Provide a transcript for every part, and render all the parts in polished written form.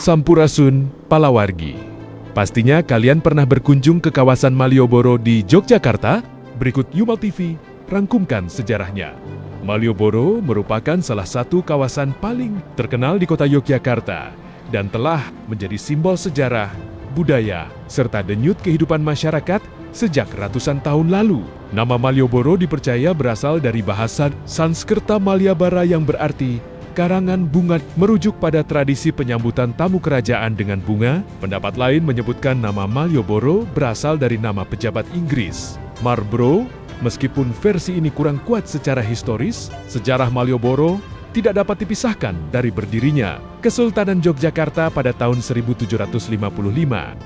Sampurasun, Palawargi. Pastinya kalian pernah berkunjung ke kawasan Malioboro di Yogyakarta? Berikut Yumal TV rangkumkan sejarahnya. Malioboro merupakan salah satu kawasan paling terkenal di kota Yogyakarta dan telah menjadi simbol sejarah, budaya, serta denyut kehidupan masyarakat sejak ratusan tahun lalu. Nama Malioboro dipercaya berasal dari bahasa Sanskerta Malyabara yang berarti karangan bunga, merujuk pada tradisi penyambutan tamu kerajaan dengan bunga. Pendapat lain menyebutkan nama Malioboro berasal dari nama pejabat Inggris, Marlborough. Meskipun versi ini kurang kuat secara historis, sejarah Malioboro tidak dapat dipisahkan dari berdirinya Kesultanan Yogyakarta pada tahun 1755.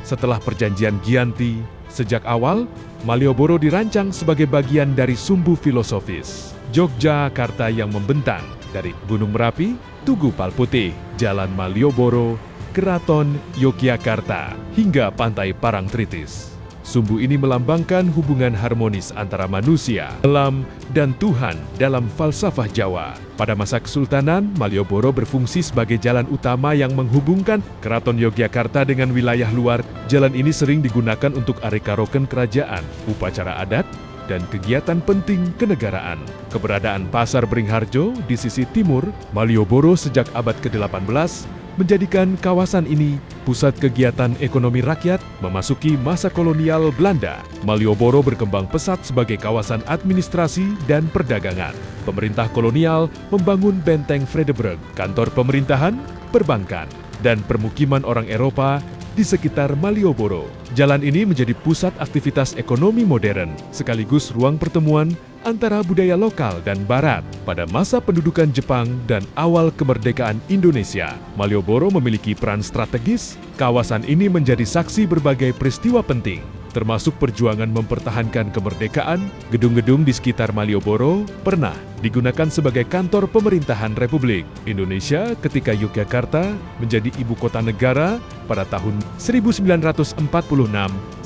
Setelah perjanjian Giyanti, sejak awal Malioboro dirancang sebagai bagian dari sumbu filosofis Yogyakarta yang membentang dari Gunung Merapi, Tugu Palputih, Jalan Malioboro, Keraton Yogyakarta, hingga Pantai Parangtritis. Sumbu ini melambangkan hubungan harmonis antara manusia, alam, dan Tuhan dalam falsafah Jawa. Pada masa Kesultanan, Malioboro berfungsi sebagai jalan utama yang menghubungkan Keraton Yogyakarta dengan wilayah luar. Jalan ini sering digunakan untuk areka-roken kerajaan, upacara adat, dan kegiatan penting kenegaraan. Keberadaan Pasar Beringharjo di sisi timur Malioboro sejak abad ke-18 menjadikan kawasan ini pusat kegiatan ekonomi rakyat. Memasuki masa kolonial Belanda, Malioboro berkembang pesat sebagai kawasan administrasi dan perdagangan. Pemerintah kolonial membangun benteng Vredenburg, kantor pemerintahan, perbankan, dan permukiman orang Eropa di sekitar Malioboro. Jalan ini menjadi pusat aktivitas ekonomi modern, sekaligus ruang pertemuan antara budaya lokal dan barat. Pada masa pendudukan Jepang dan awal kemerdekaan Indonesia, Malioboro memiliki peran strategis. Kawasan ini menjadi saksi berbagai peristiwa penting, termasuk perjuangan mempertahankan kemerdekaan. Gedung-gedung di sekitar Malioboro pernah digunakan sebagai kantor pemerintahan Republik Indonesia ketika Yogyakarta menjadi ibu kota negara pada tahun 1946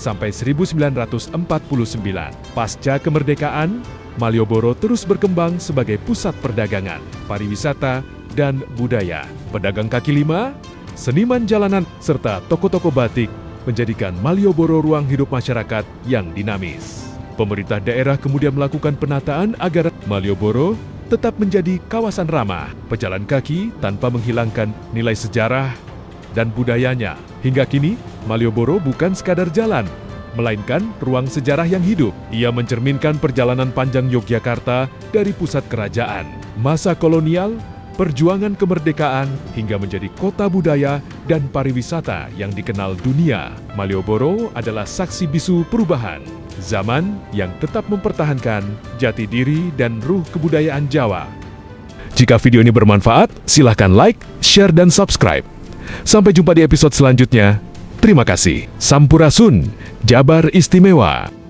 sampai 1949. Pasca kemerdekaan, Malioboro terus berkembang sebagai pusat perdagangan, pariwisata, dan budaya. Pedagang kaki lima, seniman jalanan, serta toko-toko batik menjadikan Malioboro ruang hidup masyarakat yang dinamis. Pemerintah daerah kemudian melakukan penataan agar Malioboro tetap menjadi kawasan ramah pejalan kaki tanpa menghilangkan nilai sejarah dan budayanya. Hingga kini, Malioboro bukan sekadar jalan, melainkan ruang sejarah yang hidup. Ia mencerminkan perjalanan panjang Yogyakarta dari pusat kerajaan, masa kolonial, perjuangan kemerdekaan, hingga menjadi kota budaya dan pariwisata yang dikenal dunia. Malioboro adalah saksi bisu perubahan zaman yang tetap mempertahankan jati diri dan ruh kebudayaan Jawa. Jika video ini bermanfaat, silahkan like, share, dan subscribe. Sampai jumpa di episode selanjutnya. Terima kasih. Sampurasun, Jabar Istimewa.